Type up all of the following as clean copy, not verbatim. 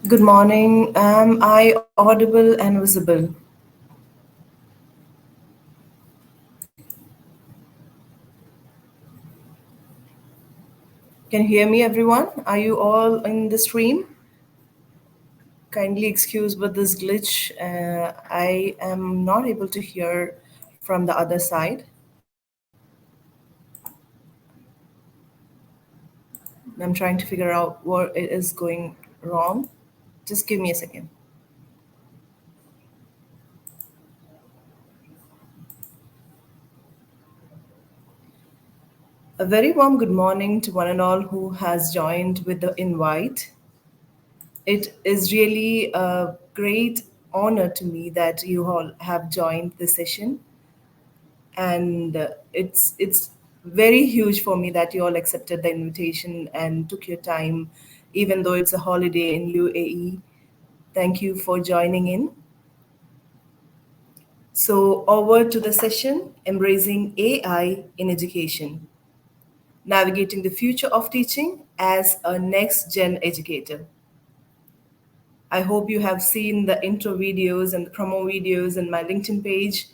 Good morning. Am I audible and visible? Can you hear me, everyone? Are you all in the stream? Kindly excuse with this glitch. I am not able to hear from the other side. I'm trying to figure out what it is going wrong. Just give me a second. A very warm good morning to one and all who has joined with the invite. It is really a great honor to me that you all have joined the session, and it's very huge for me that you all accepted the invitation and took your time, even though it's a holiday in UAE. Thank you for joining in. So, over to the session, Embracing AI in Education, Navigating the Future of Teaching as a Next Gen Educator. I hope you have seen the intro videos and the promo videos in my LinkedIn page.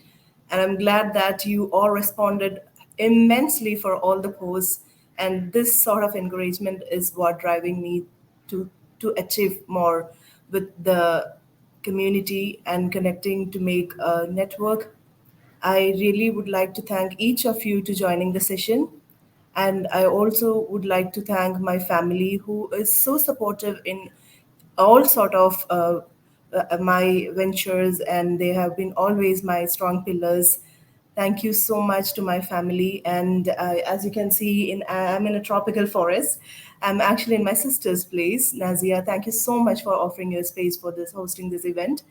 And I'm glad that you all responded immensely for all the posts. And this sort of encouragement is what driving me to achieve more with the community and connecting to make a network. I really would like to thank each of you to joining the session. And I also would like to thank my family who is so supportive in all sort of my ventures, and they have been always my strong pillars. Thank you so much to my family. And as you can see, I'm in a tropical forest. I'm actually in my sister's place. Nazia, thank you so much for offering your space for this hosting this event.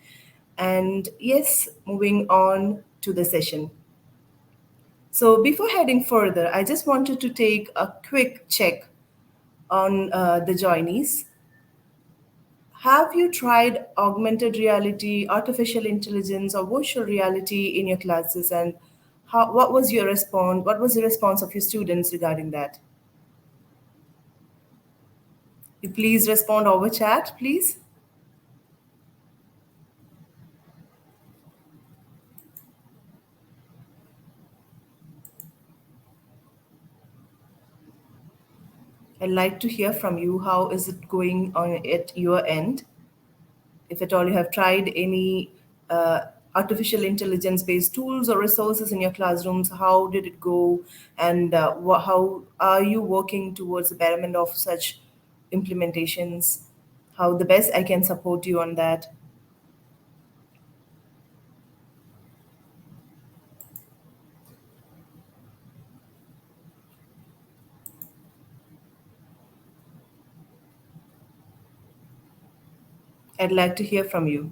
And yes, moving on to the session. So before heading further, I just wanted to take a quick check on the joinees. Have you tried augmented reality, artificial intelligence, or virtual reality in your classes? And what was your response? What was the response of your students regarding that? You please respond over chat, please. I'd like to hear from you. How is it going on at your end? If at all you have tried any artificial intelligence based tools or resources in your classrooms, how did it go? And how are you working towards the betterment of such implementations? How the best I can support you on that? I'd like to hear from you.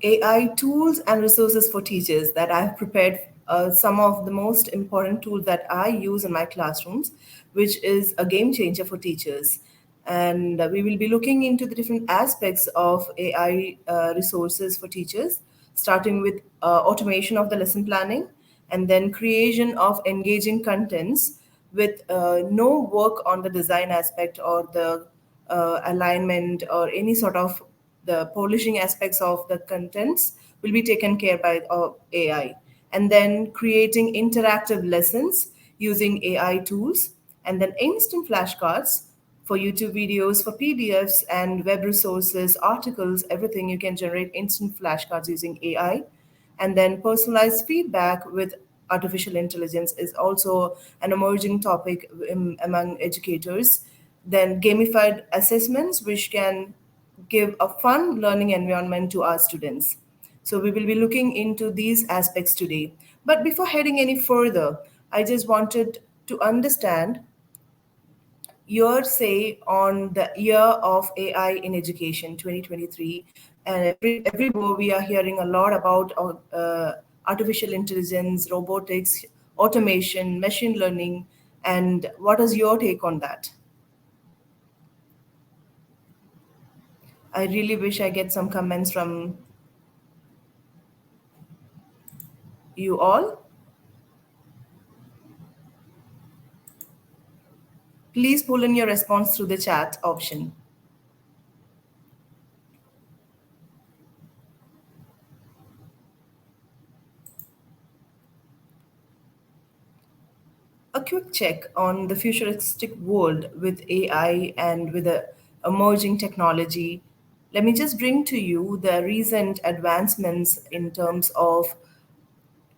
AI tools and resources for teachers that I've prepared some of the most important tools that I use in my classrooms, which is a game changer for teachers. And we will be looking into the different aspects of AI resources for teachers, starting with automation of the lesson planning and then creation of engaging contents with no work on the design aspect or the alignment or any sort of the polishing aspects of the contents will be taken care by AI. And then creating interactive lessons using AI tools, and then instant flashcards for YouTube videos, for PDFs and web resources, articles, everything you can generate instant flashcards using AI. And then personalized feedback with artificial intelligence is also an emerging topic among educators. Then gamified assessments, which can give a fun learning environment to our students. So we will be looking into these aspects today. But before heading any further, I just wanted to understand your say on the year of AI in education 2023. And everywhere we are hearing a lot about artificial intelligence, robotics, automation, machine learning. And what is your take on that? I really wish I get some comments from you all. Please pull in your response through the chat option. A quick check on the futuristic world with AI and with the emerging technology. Let me just bring to you the recent advancements in terms of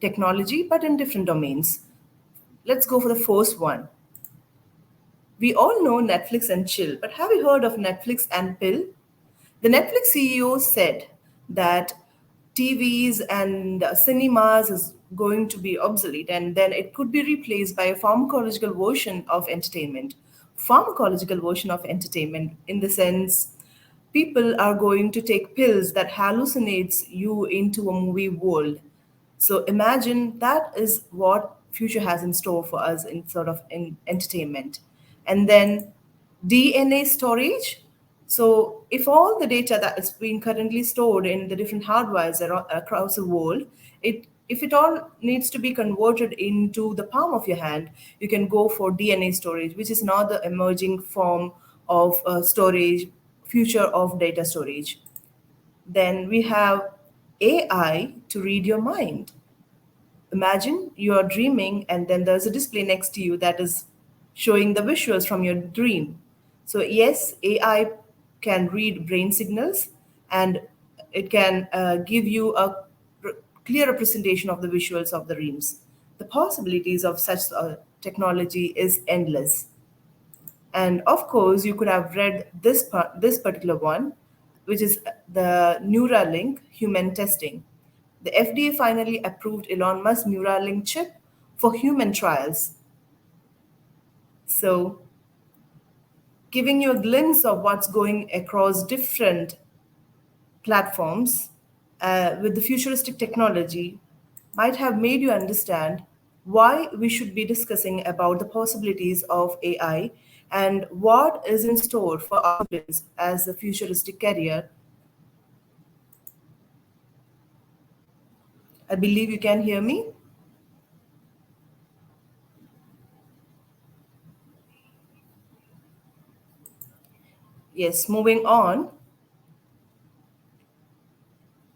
technology, but in different domains. Let's go for the first one. We all know Netflix and chill, but have you heard of Netflix and pill? The Netflix CEO said that TVs and cinemas is going to be obsolete and then it could be replaced by a pharmacological version of entertainment. Pharmacological version of entertainment in the sense people are going to take pills that hallucinates you into a movie world. So imagine that is what future has in store for us in sort of in entertainment. And then DNA storage. So if all the data that is being currently stored in the different hardwares across the world, it if it all needs to be converted into the palm of your hand, you can go for DNA storage, which is now the emerging form of storage, future of data storage. Then we have AI to read your mind. Imagine you are dreaming and then there's a display next to you that is showing the visuals from your dream. So, yes, AI can read brain signals and it can give you a clear representation of the visuals of the dreams. The possibilities of such technology is endless. And of course, you could have read this particular one, which is the Neuralink human testing. The FDA finally approved Elon Musk's Neuralink chip for human trials. So, giving you a glimpse of what's going across different platforms with the futuristic technology might have made you understand why we should be discussing about the possibilities of AI and what is in store for our students as a futuristic career. I believe you can hear me. Yes, moving on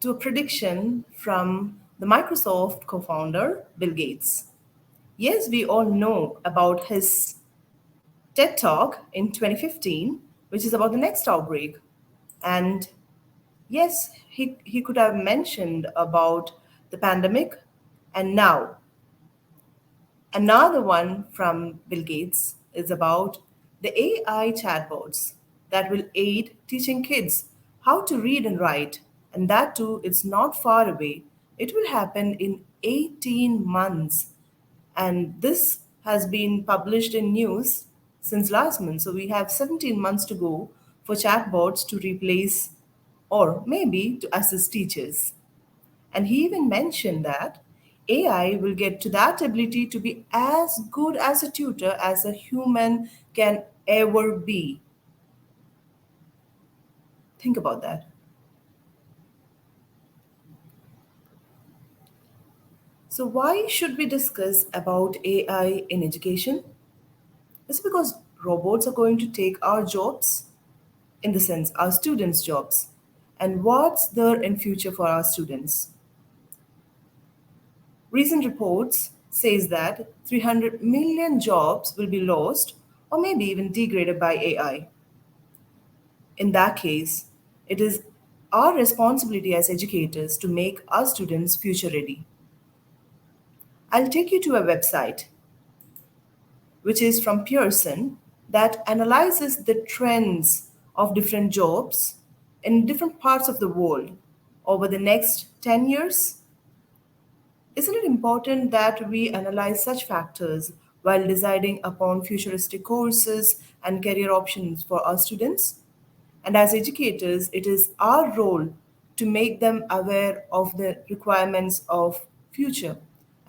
to a prediction from the Microsoft co founder, Bill Gates. Yes, we all know about his TED Talk in 2015, which is about the next outbreak. And yes, he could have mentioned about the pandemic. And now, another one from Bill Gates is about the AI chatbots that will aid teaching kids how to read and write. And that too, it's not far away. It will happen in 18 months. And this has been published in news since last month. So we have 17 months to go for chatbots to replace or maybe to assist teachers. And he even mentioned that AI will get to that ability to be as good as a tutor as a human can ever be. Think about that. So, why should we discuss about AI in education? It's because robots are going to take our jobs, in the sense, our students' jobs. And what's there in future for our students? Recent reports says that 300 million jobs will be lost or maybe even degraded by AI. In that case, it is our responsibility as educators to make our students future ready. I'll take you to a website which is from Pearson that analyzes the trends of different jobs in different parts of the world over the next 10 years. Isn't it important that we analyze such factors while deciding upon futuristic courses and career options for our students? And as educators, it is our role to make them aware of the requirements of future.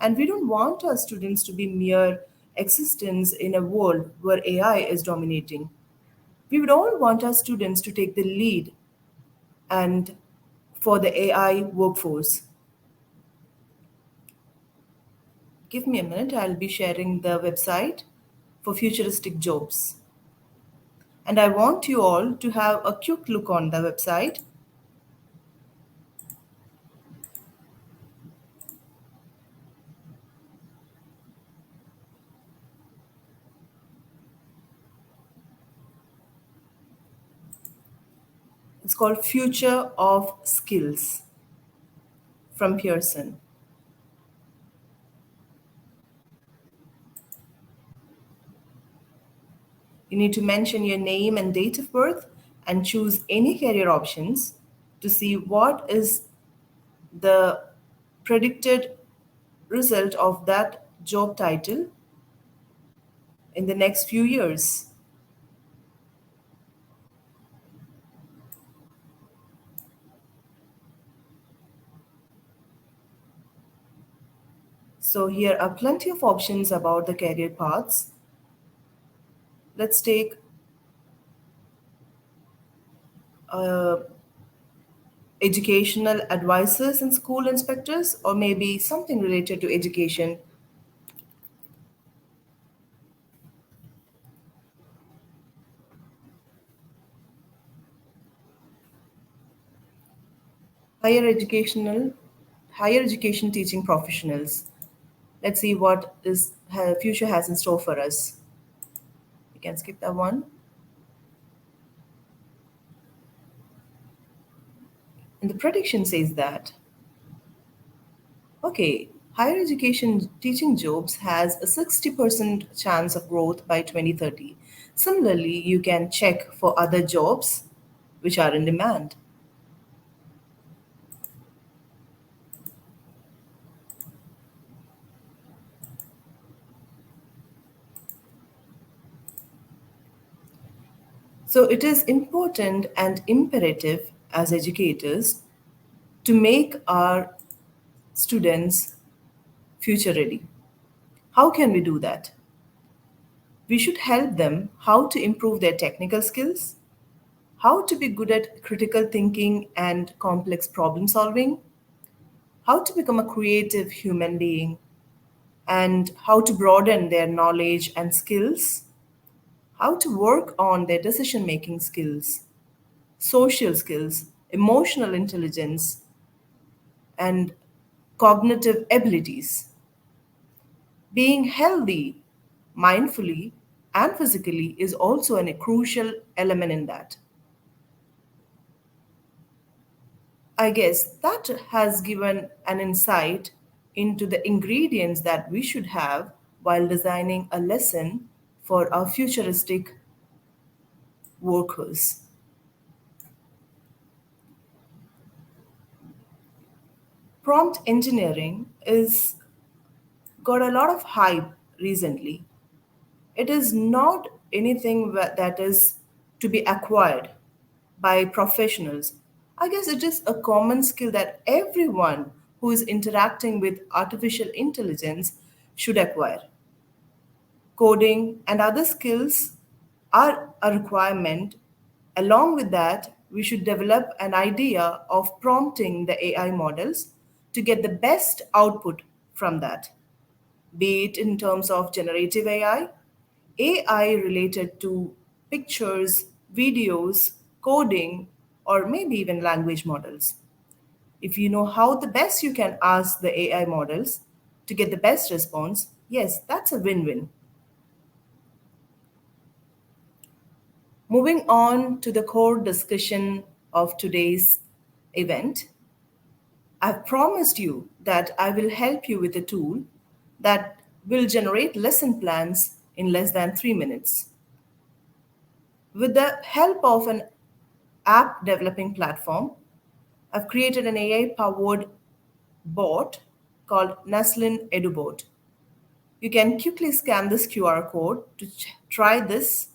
And we don't want our students to be mere existence in a world where AI is dominating. We would all want our students to take the lead and for the AI workforce. Give me a minute, I'll be sharing the website for futuristic jobs. And I want you all to have a quick look on the website. It's called Future of Skills from Pearson. You need to mention your name and date of birth and choose any career options to see what is the predicted result of that job title in the next few years. So here are plenty of options about the career paths. Let's take uh, educational advisors and school inspectors, or maybe something related to education. Higher educational, higher education teaching professionals. Let's see what is future has in store for us. We can skip that one. And the prediction says that, okay, higher education teaching jobs has a 60% chance of growth by 2030. Similarly, you can check for other jobs which are in demand. So it is important and imperative as educators to make our students future ready. How can we do that? We should help them how to improve their technical skills, how to be good at critical thinking and complex problem solving, how to become a creative human being, and how to broaden their knowledge and skills, how to work on their decision making skills, social skills, emotional intelligence, and cognitive abilities. Being healthy, mindfully, and physically is also a crucial element in that. I guess that has given an insight into the ingredients that we should have while designing a lesson for our futuristic workers. Prompt engineering is got a lot of hype recently. It is not anything that is to be acquired by professionals. I guess it is a common skill that everyone who is interacting with artificial intelligence should acquire. Coding and other skills are a requirement. Along with that, we should develop an idea of prompting the AI models to get the best output from that, be it in terms of generative AI related to pictures, videos, coding, or maybe even language models. If you know how the best you can ask the AI models to get the best response, yes, that's a win win. Moving on to the core discussion of today's event, I've promised you that I will help you with a tool that will generate lesson plans in less than 3 minutes. With the help of an app developing platform, I've created an AI powered bot called Naslin EduBot. You can quickly scan this QR code to try this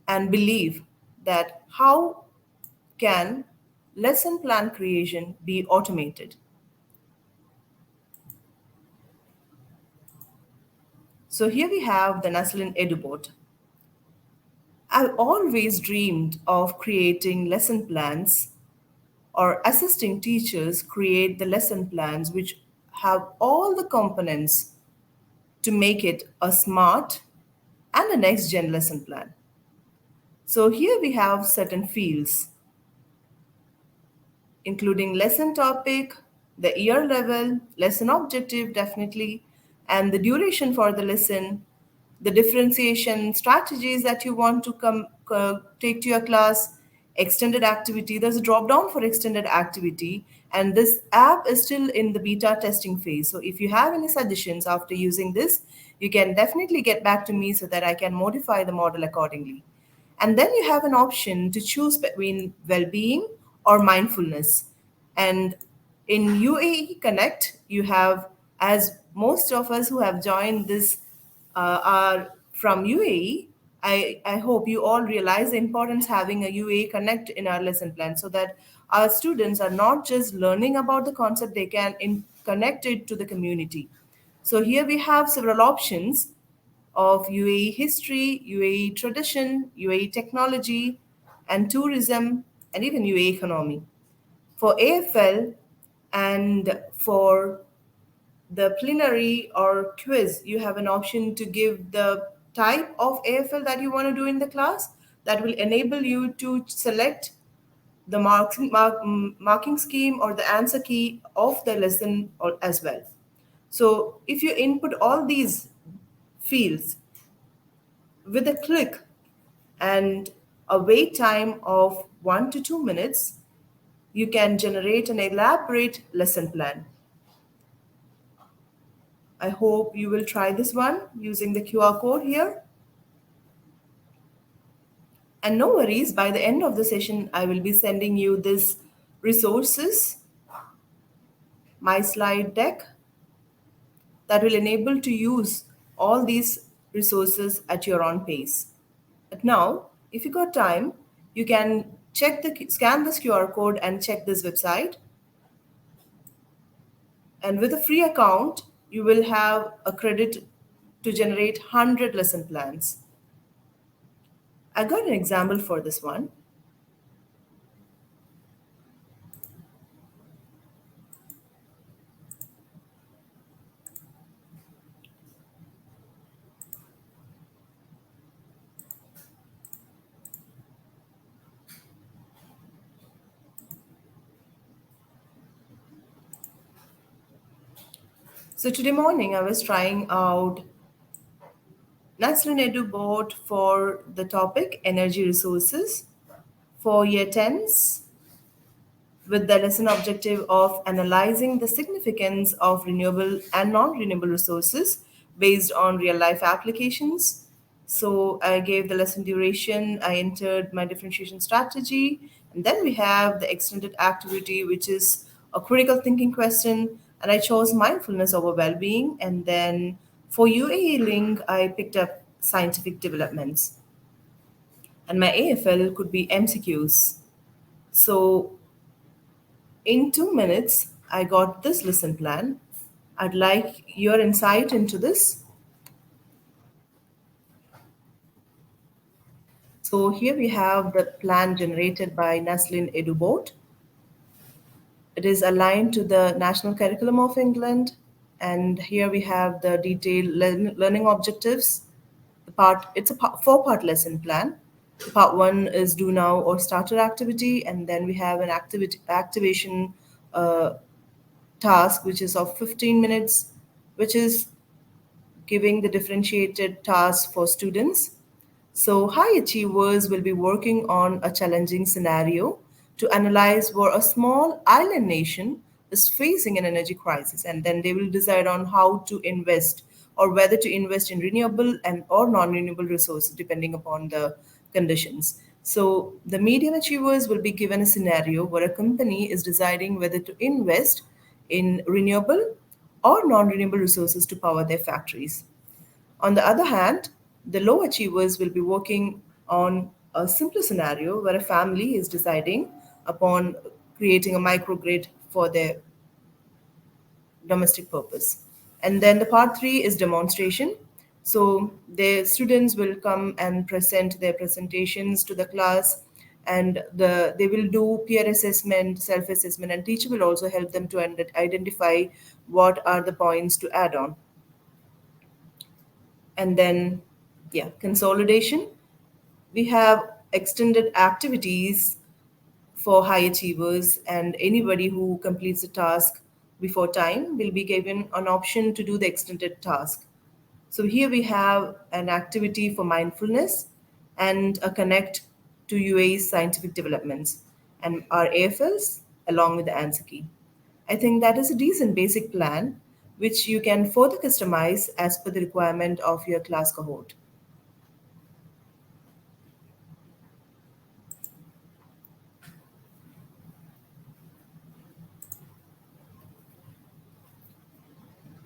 and believe that how can lesson plan creation be automated. So here we have the Naslin EduBot. I've always dreamed of creating lesson plans or assisting teachers create the lesson plans which have all the components to make it a smart and a next gen lesson plan. So here we have certain fields including lesson topic, the year level, lesson objective, definitely, and the duration for the lesson, the differentiation strategies that you want to take to your class, extended activity. There's a drop down for extended activity, and this app is still in the beta testing phase. So if you have any suggestions after using this, you can definitely get back to me so that I can modify the model accordingly. And then you have an option to choose between well being or mindfulness. And in UAE Connect, you have, as most of us who have joined this are from UAE, I hope you all realize the importance having a UAE Connect in our lesson plan so that our students are not just learning about the concept, they can connect it to the community. So here we have several options of UAE history, UAE tradition, UAE technology, and tourism, and even UAE economy. For AFL and for the plenary or quiz, you have an option to give the type of AFL that you want to do in the class that will enable you to select the marking scheme or the answer key of the lesson as well. So if you input all these fields with a click and a wait time of 1 to 2 minutes, you can generate an elaborate lesson plan. I hope you will try this one using the QR code here. And no worries, by the end of the session, I will be sending you this resources, my slide deck that will enable to use all these resources at your own pace. But now, If you got time, you can scan this QR code and check this website. And with a free account, you will have a credit to generate 100 lesson plans. I got an example for this one. So today morning, I was trying out National Edu Board for the topic Energy Resources for Year 10s with the lesson objective of analyzing the significance of renewable and non-renewable resources based on real-life applications. So I gave the lesson duration, I entered my differentiation strategy, and then we have the extended activity, which is a critical thinking question, and I chose mindfulness over well-being. And then for UAE link, I picked up scientific developments, and my AFL could be MCQs. So in 2 minutes, I got this lesson plan. I'd like your insight into this. So here we have the plan generated by Naslin EduBoard. It is aligned to the National Curriculum of England. And here we have the detailed learning objectives. It's a four-part lesson plan. Part one is do now or starter activity, and then we have an activation uh, task which is of 15 minutes, which is giving the differentiated tasks for students. So, high achievers will be working on a challenging scenario to analyze where a small island nation is facing an energy crisis, and then they will decide on how to invest or whether to invest in renewable and or non-renewable resources depending upon the conditions. So, the medium achievers will be given a scenario where a company is deciding whether to invest in renewable or non-renewable resources to power their factories. On the other hand, the low achievers will be working on a simpler scenario where a family is deciding upon creating a microgrid for their domestic purpose. And then the part three is demonstration. So the students will come and present their presentations to the class, and they will do peer assessment, self-assessment, and teacher will also help them to identify what are the points to add on. And then, yeah, consolidation. We have extended activities for high achievers, and anybody who completes the task before time will be given an option to do the extended task. So here we have an activity for mindfulness and a connect to UAE's scientific developments and our AFLs along with the answer key. I think that is a decent basic plan which you can further customize as per the requirement of your class cohort.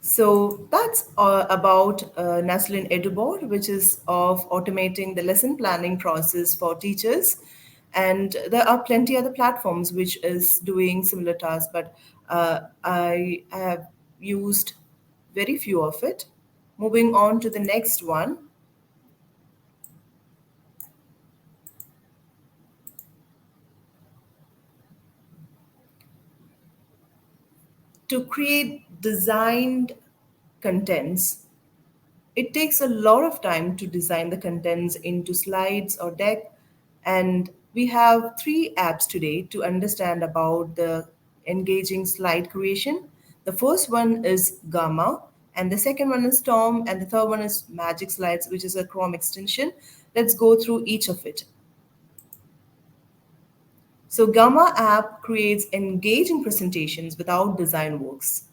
So that's about Naslin EduBoard, which is of automating the lesson planning process for teachers. And there are plenty other platforms which is doing similar tasks, but I have used very few of it. Moving on to the next one, to create designed contents. It takes a lot of time to design the contents into slides or deck, and we have three apps today to understand about the engaging slide creation. The first one is Gamma, and the second one is Tom, and the third one is Magic Slides, which is a Chrome extension. Let's go through each of it. So Gamma app creates engaging presentations without design works.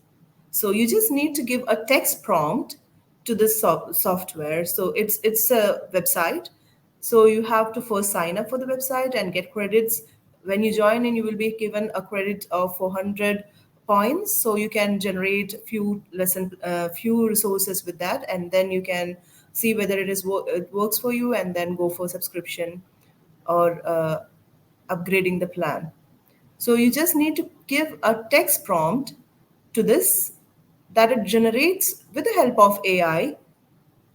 So you just need to give a text prompt to this software. So it's a website. So you have to first sign up for the website and get credits. When you join in, you will be given a credit of 400 points. So you can generate few resources with that, and then you can see whether it works for you, and then go for subscription. or upgrading the plan. So you just need to give a text prompt to this that it generates with the help of AI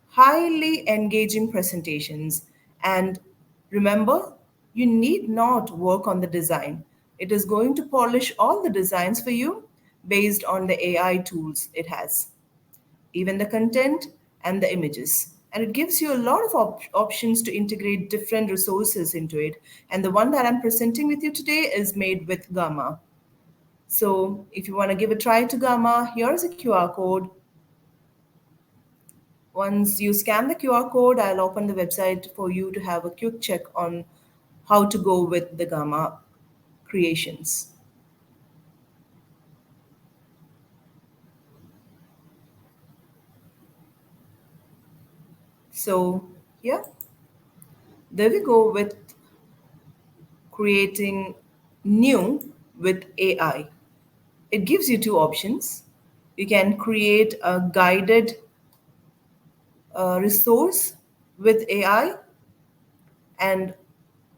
highly engaging presentations. And remember, you need not work on the design. It is going to polish all the designs for you based on the AI tools it has, even the content and the images. And it gives you a lot of options to integrate different resources into it. And the one that I'm presenting with you today is made with Gamma. So if you want to give a try to Gamma, here's a QR code. Once you scan the QR code, I'll open the website for you to have a quick check on how to go with the Gamma creations. So, yeah, there we go with creating new with AI. It gives you two options. You can create a guided resource with AI, and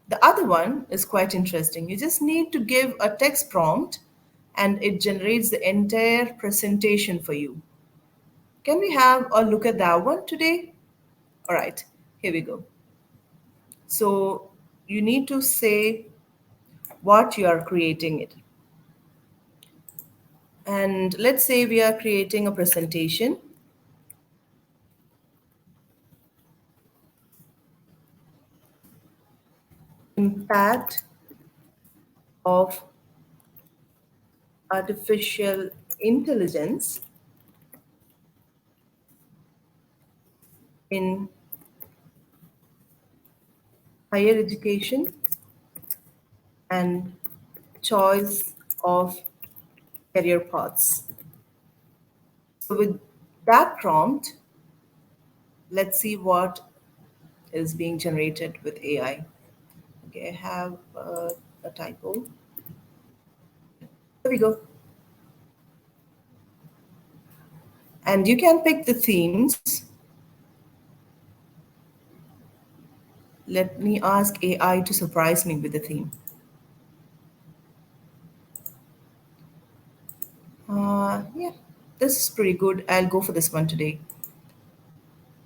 the other one is quite interesting. You just need to give a text prompt and it generates the entire presentation for you. Can we have a look at that one today? All right, here we go. So you need to say what you are creating it. And let's say we are creating a presentation, impact of artificial intelligence in higher education and choice of career paths. So with that prompt, let's see what is being generated with AI. Okay, I have a typo. There we go. And you can pick the themes. Let me ask AI to surprise me with the theme. Yeah, this is pretty good. I'll go for this one today.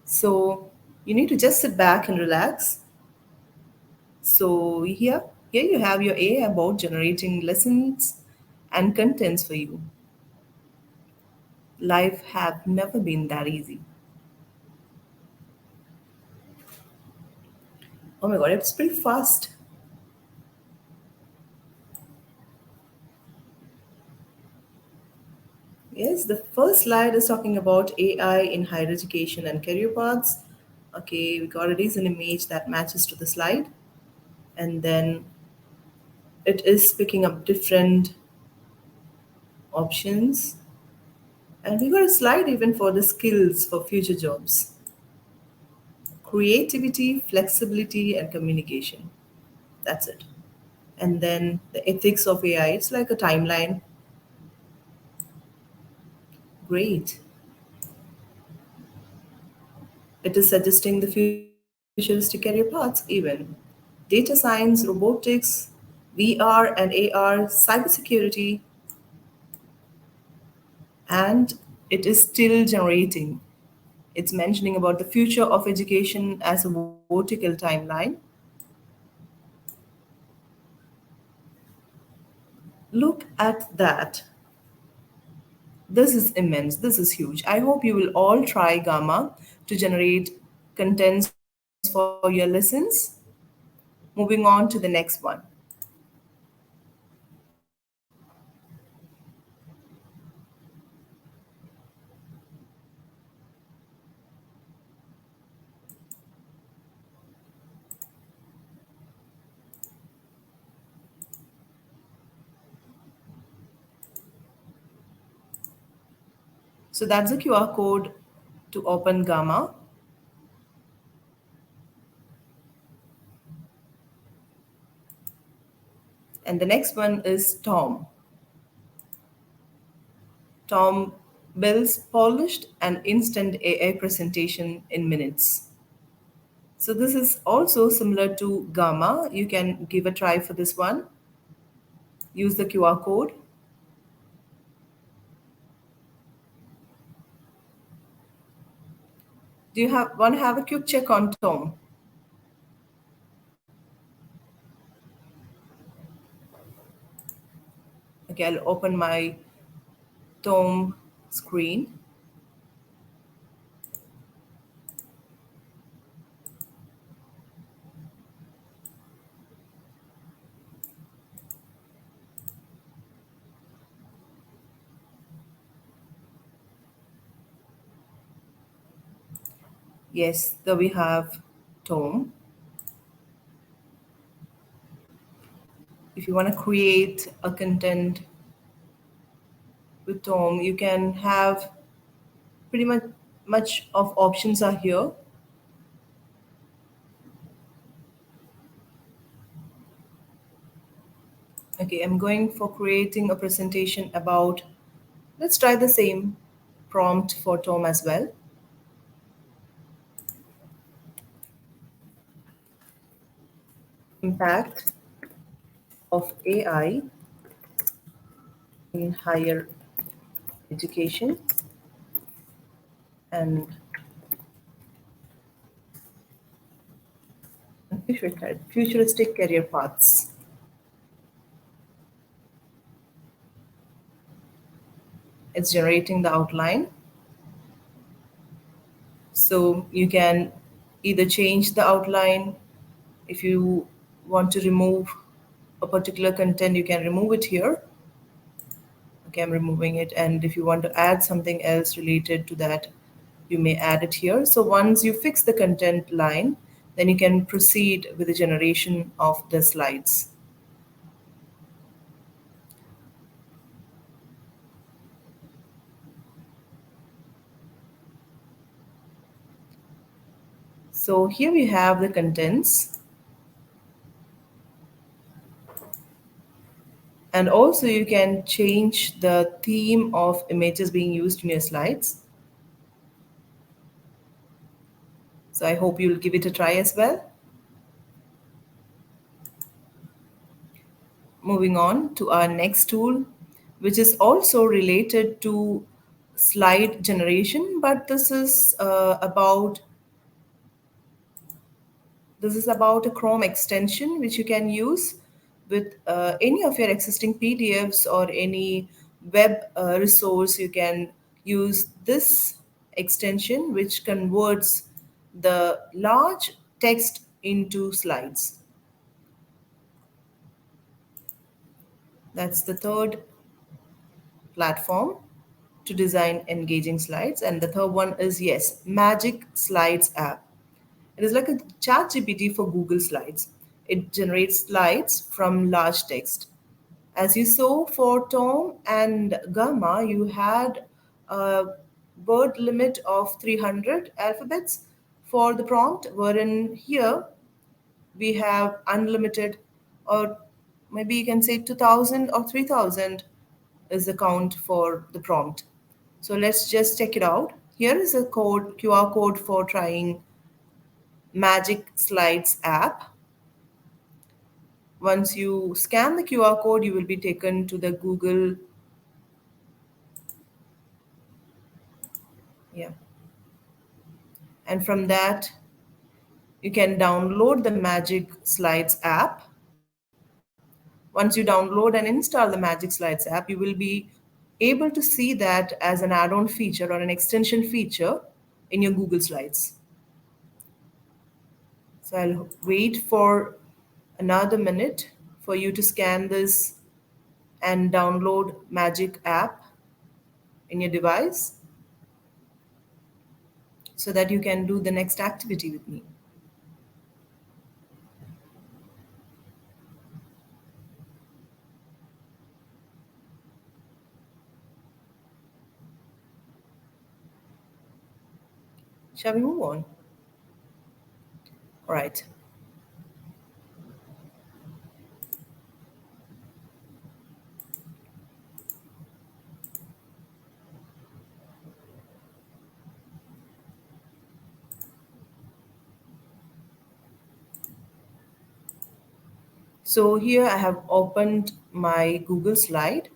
So you need to just sit back and relax. So here you have your AI about generating lessons and contents for you. Life have never been that easy. Oh my god, it's pretty fast. Yes, the first slide is talking about AI in higher education and career paths. Okay, we got a decent image that matches to the slide. And then it is picking up different options. And we got a slide even for the skills for future jobs: creativity, flexibility, and communication. That's it. And then the ethics of AI, it's like a timeline. Great. It is suggesting the futuristic career paths even. Data science, robotics, VR and AR, cybersecurity, and it is still generating. It's mentioning about the future of education as a vertical timeline. Look at that. This is immense. This is huge. I hope you will all try Gamma to generate contents for your lessons. Moving on to the next one. So that's the QR code to open Gamma. And the next one is Tom. Tom builds polished and instant AI presentation in minutes. So this is also similar to Gamma. You can give a try for this one. Use the QR code. Do you have want to have a quick check on Tom? Okay, I'll open my Tom screen. Yes, there we have Tom. If you want to create a content with Tom, you can have pretty much of options are here. Okay, I'm going for creating a presentation about, let's try the same prompt for Tom as well. Impact of AI in higher education and futuristic career paths. It's generating the outline. So you can either change the outline. If you want to remove a particular content, you can remove it here. Okay, I'm removing it. And if you want to add something else related to that, you may add it here. So once you fix the content line, then you can proceed with the generation of the slides. So here we have the contents. And also you can change the theme of images being used in your slides. So I hope you'll give it a try as well. Moving on to our next tool, which is also related to slide generation, but this is about a Chrome extension which you can use with any of your existing PDFs or any web resource. You can use this extension which converts the large text into slides. That's the third platform to design engaging slides. And the third one is, yes, Magic Slides app. It is like a chat GPT for Google Slides. It generates slides from large text. As you saw for Tom and Gamma, you had a word limit of 300 alphabets for the prompt, wherein here we have unlimited, or maybe you can say 2000 or 3000 is the count for the prompt. So let's just check it out. Here is a QR code for trying Magic Slides app. Once you scan the QR code, you will be taken to the Google. Yeah. And from that, you can download the Magic Slides app. Once you download and install the Magic Slides app, you will be able to see that as an add-on feature or an extension feature in your Google Slides. So I'll wait for another minute for you to scan this and download Magic app in your device so that you can do the next activity with me. Shall we move on? All right. So here I have opened my Google slide.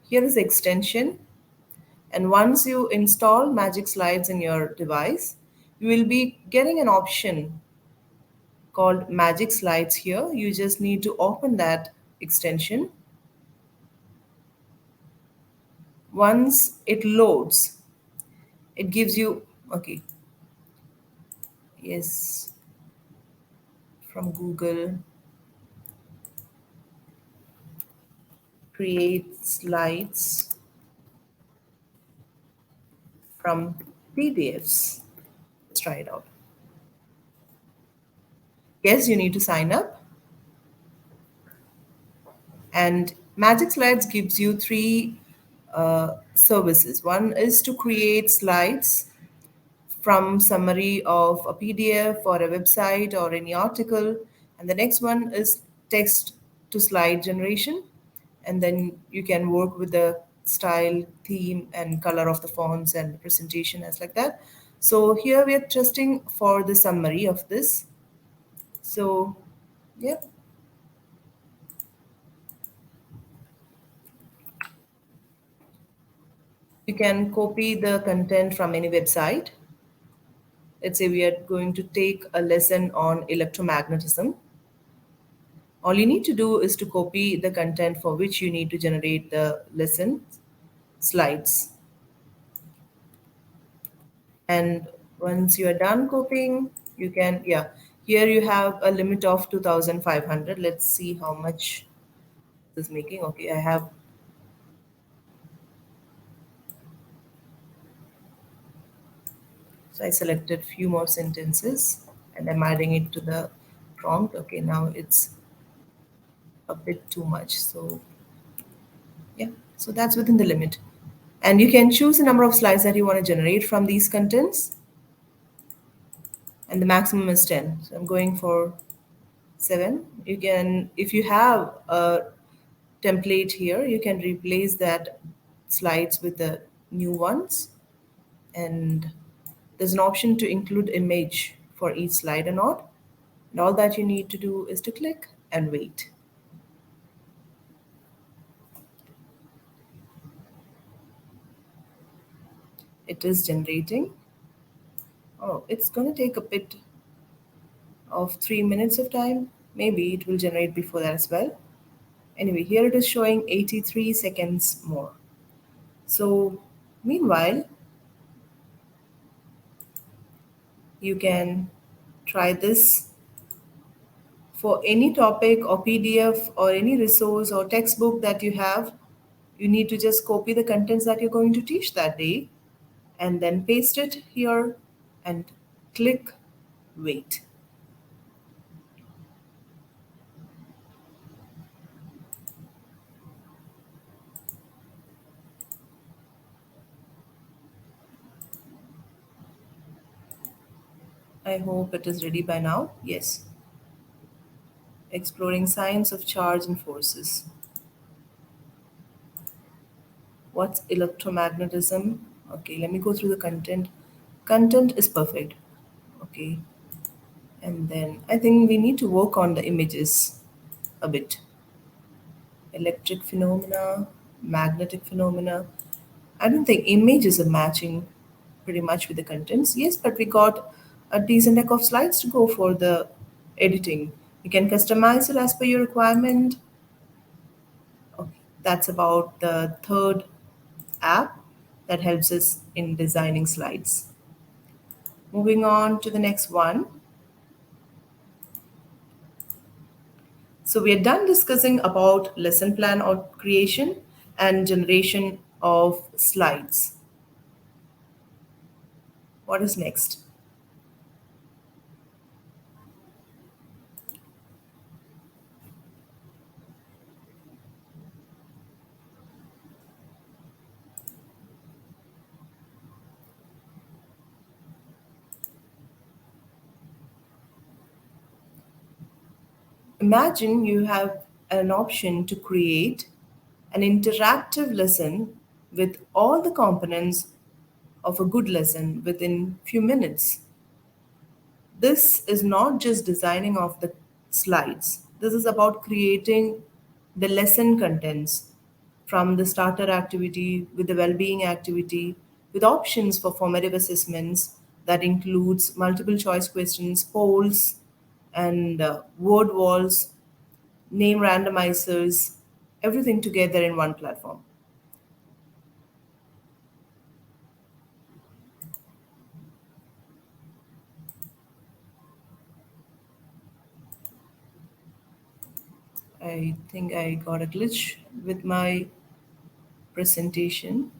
Here is the extension. And once you install Magic Slides in your device, you will be getting an option called Magic Slides here. You just need to open that extension. Once it loads, it gives you, okay, yes, from Google, create slides from PDFs. Let's try it out. Yes, you need to sign up. And Magic Slides gives you three services. One is to create slides from summary of a PDF or a website or any article. And the next one is text to slide generation. And then you can work with the style, theme, and color of the fonts and presentation as like that. So here we are testing for the summary of this. So yeah, you can copy the content from any website. Let's say we are going to take a lesson on electromagnetism. All you need to do is to copy the content for which you need to generate the lesson slides. And once you are done copying, you can, yeah, here you have a limit of 2,500. Let's see how much this is making. Okay, I have, so I selected few more sentences and I'm adding it to the prompt. Okay, now it's a bit too much. So yeah, so that's within the limit. And you can choose the number of slides that you want to generate from these contents, and the maximum is 10. So I'm going for 7. You can, if you have a template here, you can replace that slides with the new ones. And there's an option to include image for each slide or not. And all that you need to do is to click and wait. It is generating. Oh, it's going to take a bit of 3 minutes of time. Maybe it will generate before that as well. Anyway, here it is showing 83 seconds more. So, meanwhile, you can try this for any topic or PDF or any resource or textbook that you have. You need to just copy the contents that you're going to teach that day and then paste it here and click wait. I hope it is ready by now. Yes. Exploring science of charge and forces. What's electromagnetism? Okay, let me go through the content. Content is perfect. Okay. And then I think we need to work on the images a bit. Electric phenomena, magnetic phenomena. I don't think images are matching pretty much with the contents. Yes, but we got a decent deck of slides to go for the editing. You can customize it as per your requirement. Okay, that's about the third app that helps us in designing slides. Moving on to the next one. So we are done discussing about lesson plan or creation and generation of slides. What is next? Imagine you have an option to create an interactive lesson with all the components of a good lesson within few minutes. This is not just designing of the slides. This is about creating the lesson contents from the starter activity with the well-being activity with options for formative assessments that includes multiple choice questions, polls, and word walls, name randomizers, everything together in one platform. I think I got a glitch with my presentation.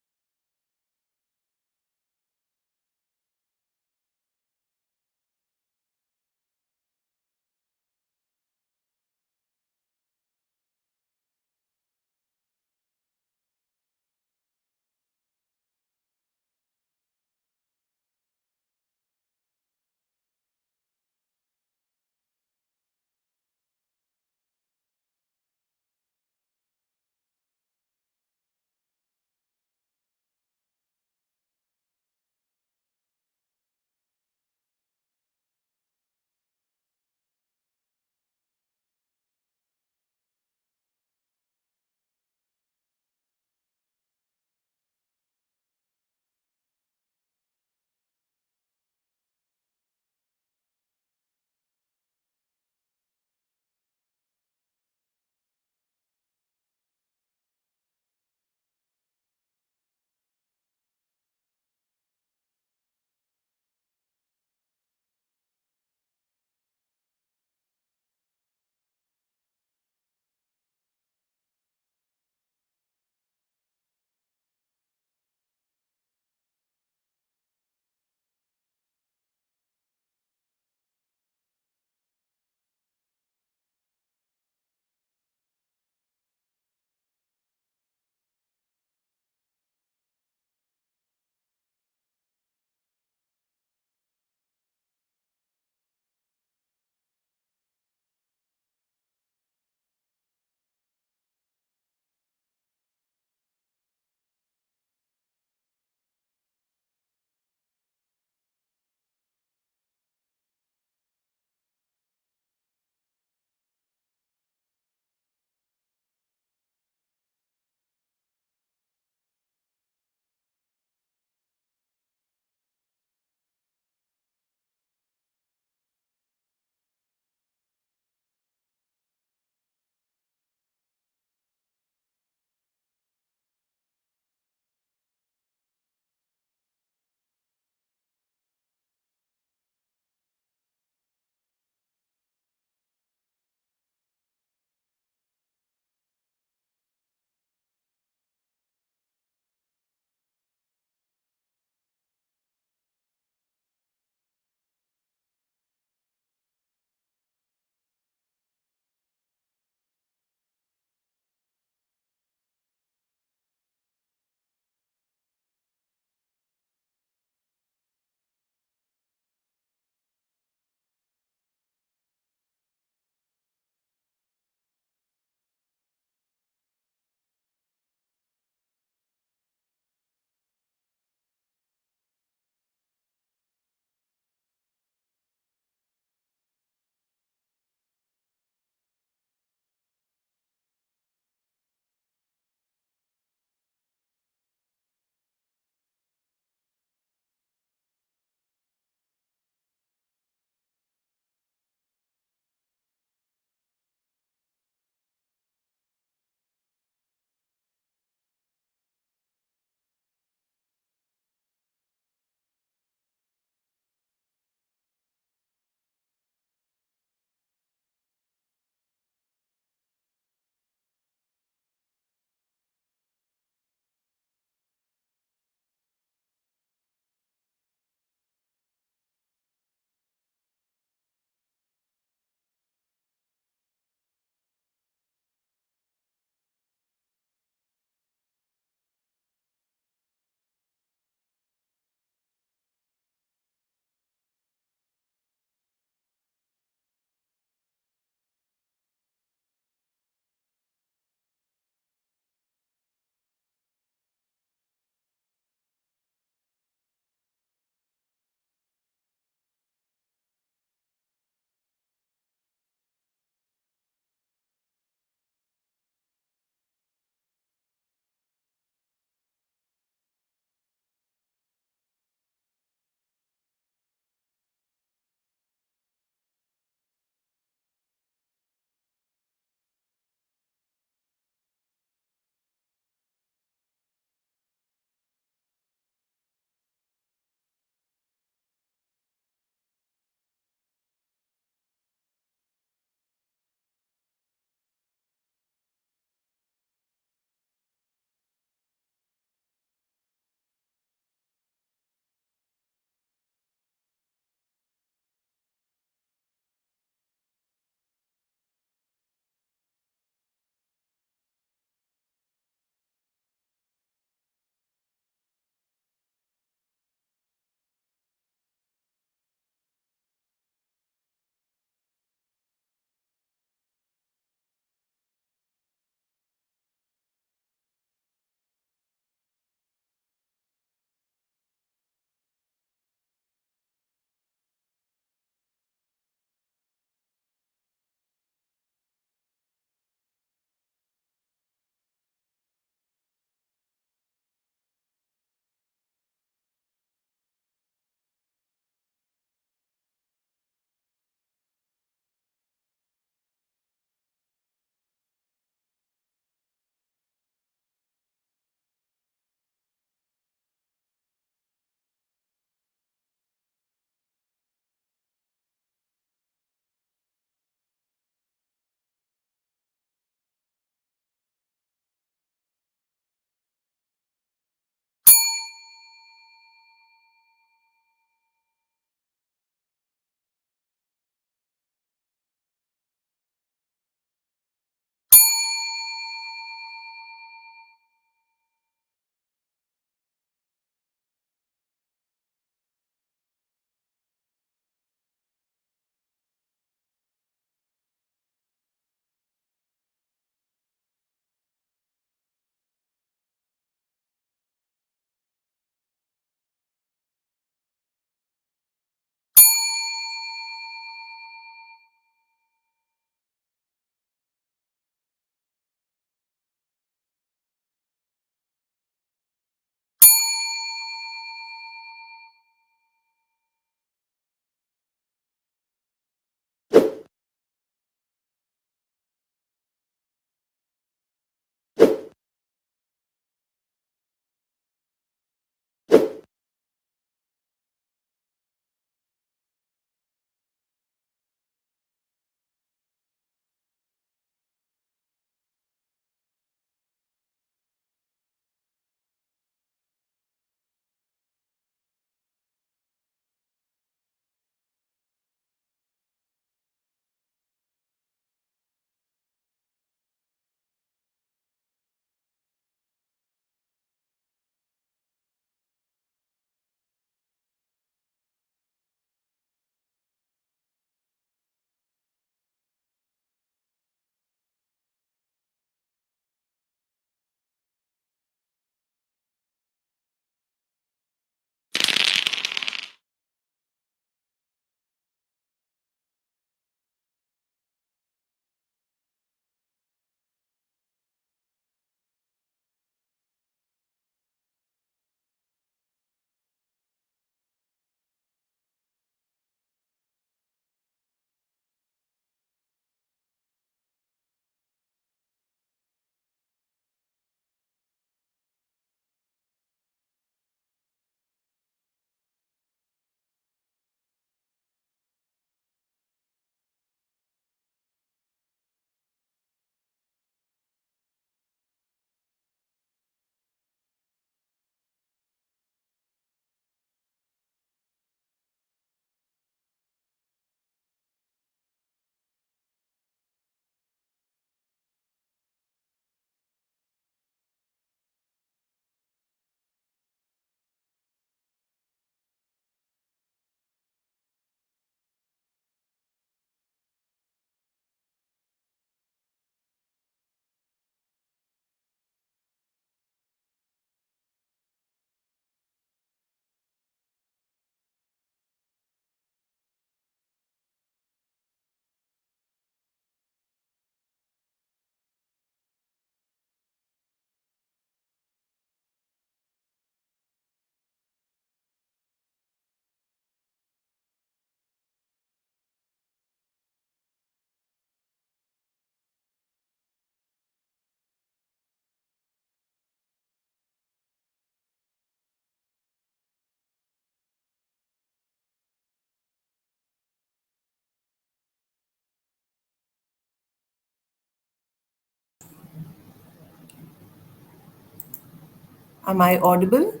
Am I audible?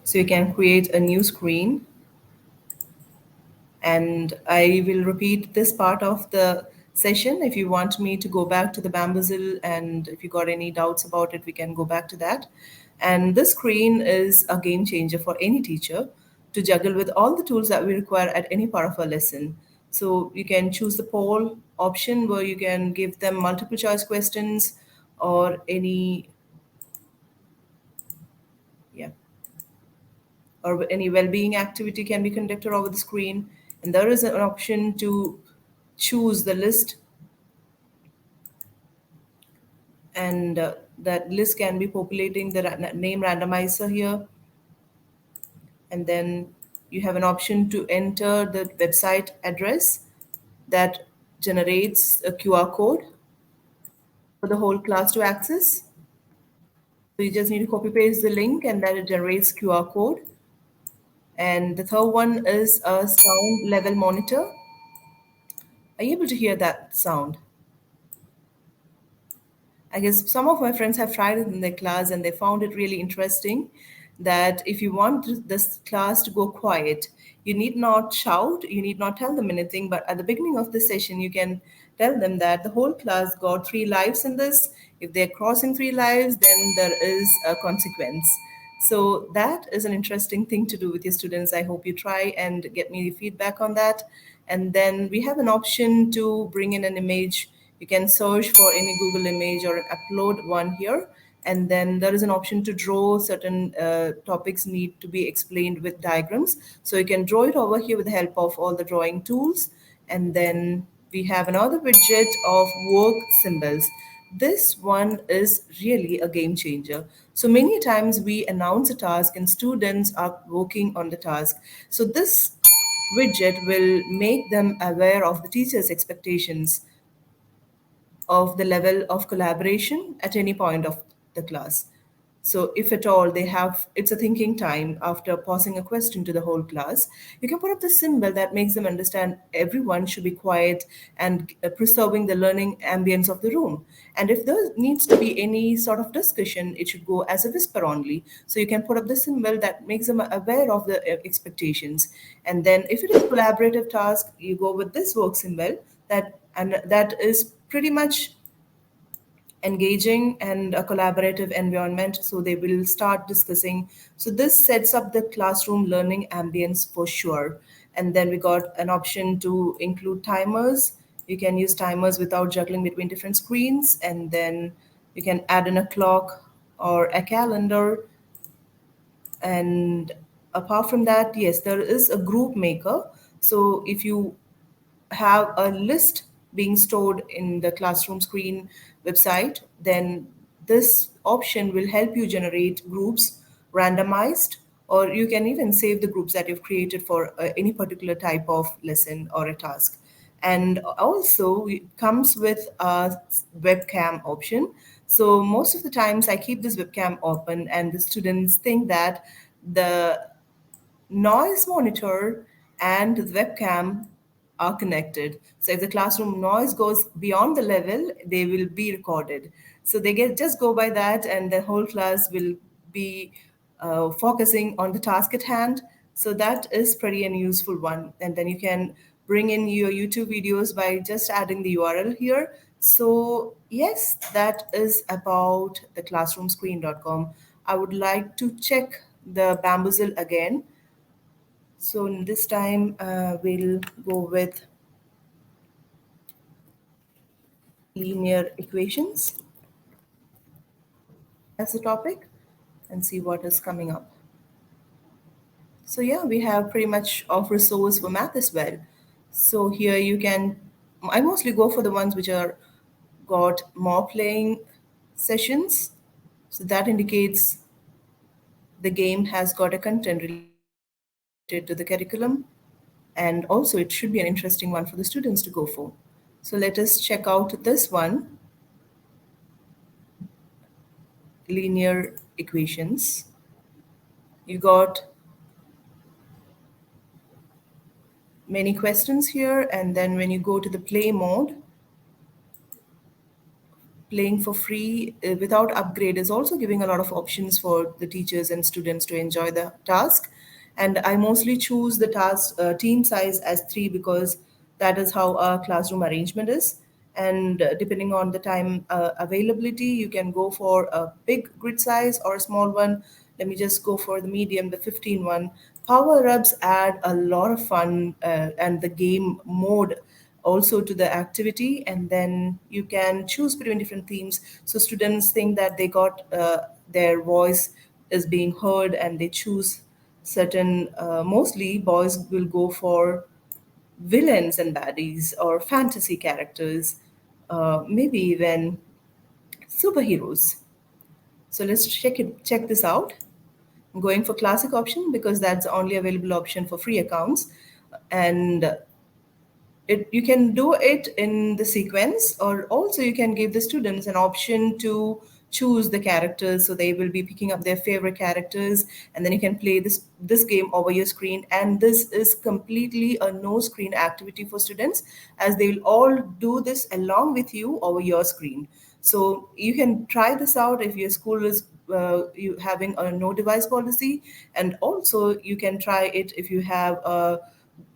So you can create a new screen, and I will repeat this part of the session. If you want me to go back to the Bamboozle, and if you got any doubts about it, we can go back to that. And this screen is a game changer for any teacher to juggle with all the tools that we require at any part of a lesson. So you can choose the poll option where you can give them multiple choice questions or any, yeah, or any well-being activity can be conducted over the screen. And there is an option to choose the list, and that list can be populating the name randomizer here. And then you have an option to enter the website address that generates a QR code for the whole class to access. So you just need to copy paste the link, and then it generates QR code. And the third one is a sound level monitor. Are you able to hear that sound? I guess some of my friends have tried it in their class and they found it really interesting that if you want this class to go quiet, you need not shout, you need not tell them anything, but at the beginning of the session, you can tell them that the whole class got 3 lives in this. If they're crossing 3 lives, then there is a consequence. So that is an interesting thing to do with your students. I hope you try and get me feedback on that. And then we have an option to bring in an image. You can search for any Google image or upload one here. And then there is an option to draw certain topics need to be explained with diagrams. So you can draw it over here with the help of all the drawing tools. And then we have another widget of work symbols. This one is really a game changer. So many times we announce a task and students are working on the task. So this widget will make them aware of the teacher's expectations of the level of collaboration at any point of the class. So, if at all they have, it's a thinking time after posing a question to the whole class, you can put up the symbol that makes them understand everyone should be quiet and preserving the learning ambience of the room. And if there needs to be any sort of discussion, it should go as a whisper only. So, you can put up the symbol that makes them aware of the expectations. And then, if it is a collaborative task, you go with this work symbol that is pretty much engaging and a collaborative environment, so they will start discussing. So this sets up the classroom learning ambience for sure. And then we got an option to include timers. You can use timers without juggling between different screens, and then you can add in a clock or a calendar. And apart from that, yes, there is a group maker. So if you have a list being stored in the classroom screen website, then this option will help you generate groups randomized, or you can even save the groups that you've created for any particular type of lesson or a task. And also, it comes with a webcam option. So most of the times I keep this webcam open, and the students think that the noise monitor and the webcam are connected. So if the classroom noise goes beyond the level, they will be recorded. So they get just go by that, and the whole class will be focusing on the task at hand. So that is pretty an useful one. And then you can bring in your YouTube videos by just adding the URL here. So yes, that is about the classroomscreen.com. I would like to check the Bamboozle again. So this time we'll go with linear equations as a topic and see what is coming up. So yeah, we have pretty much of resource for math as well. So here you can, I mostly go for the ones which are got more playing sessions. So that indicates the game has got a content related to the curriculum. And also it should be an interesting one for the students to go for. So let us check out this one. linear equations. You got many questions here, and then when you go to the play mode, playing for free without upgrade is also giving a lot of options for the teachers and students to enjoy the task. And I mostly choose the task team size as 3 because that is how our classroom arrangement is. And depending on the time availability, you can go for a big grid size or a small one. Let me just go for the medium, the 15 one. Power ups add a lot of fun, and the game mode also to the activity, and then you can choose between different themes so students think that they got their voice is being heard, and they choose certain mostly boys will go for villains and baddies or fantasy characters, maybe even superheroes. So let's check this out. I'm going for classic option because that's the only available option for free accounts. And you can do it in the sequence, or also you can give the students an option to choose the characters, so they will be picking up their favorite characters, and then you can play this game over your screen. And this is completely a no screen activity for students, as they will all do this along with you over your screen. So you can try this out if your school is you having a no device policy, and also you can try it if you have a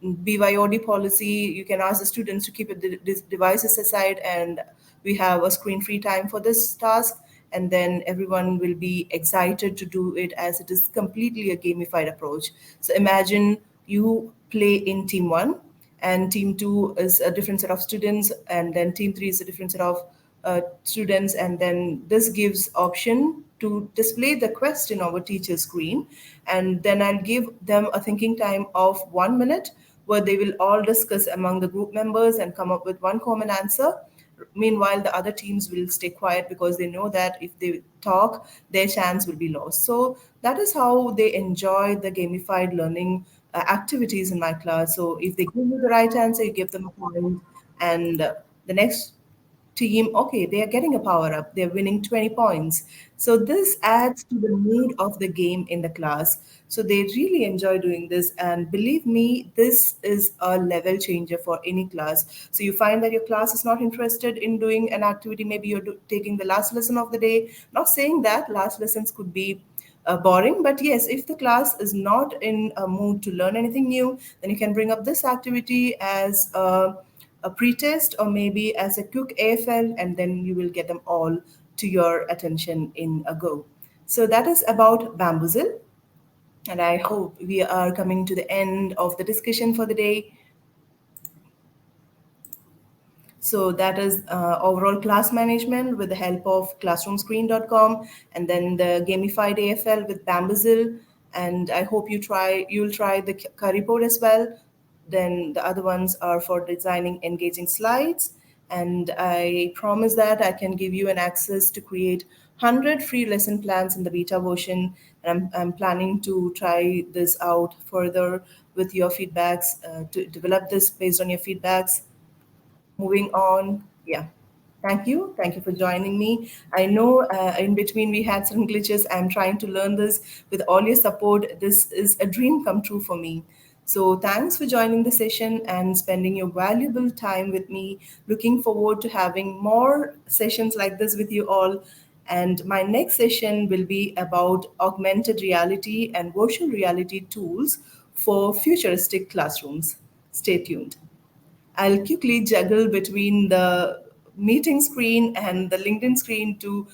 BYOD policy. You can ask the students to keep these devices aside, and we have a screen-free time for this task. And then everyone will be excited to do it, as it is completely a gamified approach. So imagine you play in team one, and team two is a different set of students, and then team three is a different set of students, and then this gives option to display the question over teacher screen. And then I'll give them a thinking time of 1 minute, where they will all discuss among the group members and come up with one common answer. Meanwhile, the other teams will stay quiet because they know that if they talk, their chance will be lost. So that is how they enjoy the gamified learning activities in my class. So if they give you the right answer, you give them a point, and the next team, okay, they are getting a power up, they're winning 20 points. So this adds to the mood of the game in the class. So they really enjoy doing this, and believe me, this is a level changer for any class. So you find that your class is not interested in doing an activity, maybe you're taking the last lesson of the day. Not saying that last lessons could be boring, but yes, if the class is not in a mood to learn anything new, then you can bring up this activity as a pretest, or maybe as a quick AFL, and then you will get them all to your attention in a go. So that is about Bamboozle, and I hope we are coming to the end of the discussion for the day. So that is overall class management with the help of classroomscreen.com, and then the gamified AFL with Bamboozle. And I hope you'll try the curry board as well. Then the other ones are for designing engaging slides. And I promise that I can give you an access to create 100 free lesson plans in the beta version. And I'm planning to try this out further with your feedbacks, to develop this based on your feedbacks. Moving on, yeah. Thank you. Thank you for joining me. I know in between we had some glitches. I'm trying to learn this. With all your support, this is a dream come true for me. So thanks for joining the session and spending your valuable time with me. Looking forward to having more sessions like this with you all. And my next session will be about augmented reality and virtual reality tools for futuristic classrooms. Stay tuned. I'll quickly juggle between the meeting screen and the LinkedIn screen to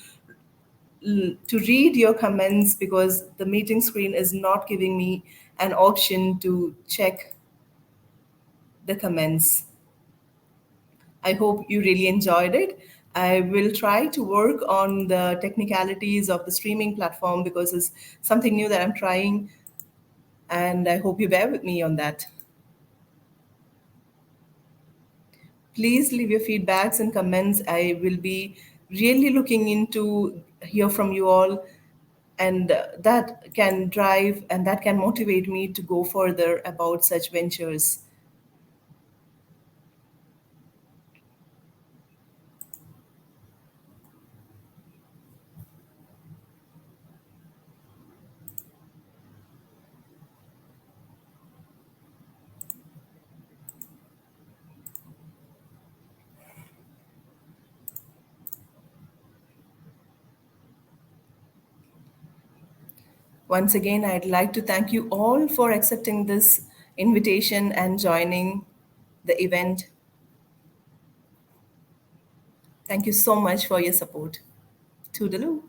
read your comments, because the meeting screen is not giving me an option to check the comments. I hope you really enjoyed it. I will try to work on the technicalities of the streaming platform because it's something new that I'm trying, and I hope you bear with me on that. Please leave your feedbacks and comments. I will be really looking into hear from you all, and that can drive and that can motivate me to go further about such ventures. Once again, I'd like to thank you all for accepting this invitation and joining the event. Thank you so much for your support. Toodaloo.